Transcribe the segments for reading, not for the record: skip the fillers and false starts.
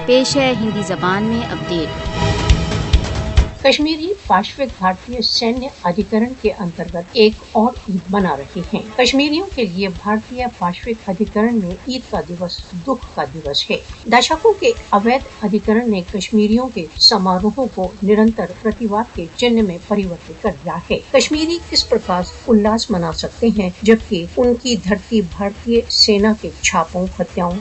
پیش ہے ہندی زبان میں اپڈیٹ۔ کشمیری پاشوت بھارتیہ سینیہ ادھیکرن کے انترگت ایک اور عید منا رہے ہیں۔ کشمیریوں کے لیے بھارتیہ پاشوت ادھیکرن میں عید کا دِوس دکھ کا دِوس ہے۔ دشکوں کے اویدھ ادھیکرن نے کشمیریوں کے سماروہوں کو نرنتر پرتیواد کے چنہ میں پریورتت کر دیا ہے۔ کشمیری کس پرکار الاس منا سکتے ہیں جبکہ ان کی دھرتی بھارتیہ سینا کے چھاپوں، ہتیاؤں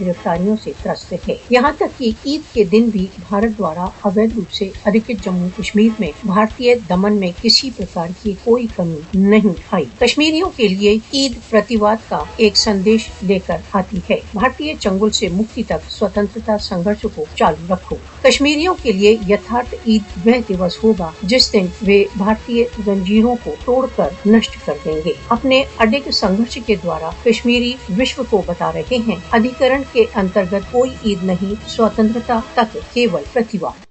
گرفتاریوں سے ترست ہے۔ یہاں تک کہ عید کے دن بھی بھارت دوارا اویدھ روپ سے ادھیکرت جموں کشمیر میں بھارتیہ دمن میں کسی پرکار کی کوئی کمی نہیں آئی۔ کشمیریوں کے لیے عید پرتیواد کا ایک سندیش لے کر آتی ہے۔ بھارتیہ چنگل سے مکتی تک سوتنترتا سنگھرش کو چالو رکھو۔ کشمیریوں کے لیے یتھارتھ عید وہ دِوس ہوگا جس دن وہ بھارتیہ زنجیروں کو توڑ کر نشٹ کر دیں گے۔ اپنے اڈگ سنگھرش کے دوارا کشمیری وشو کو بتا رہے ہیں ادھیکرن کے انترگت کوئی عید نہیں، سوتنترتا تک کیول پرتیواد۔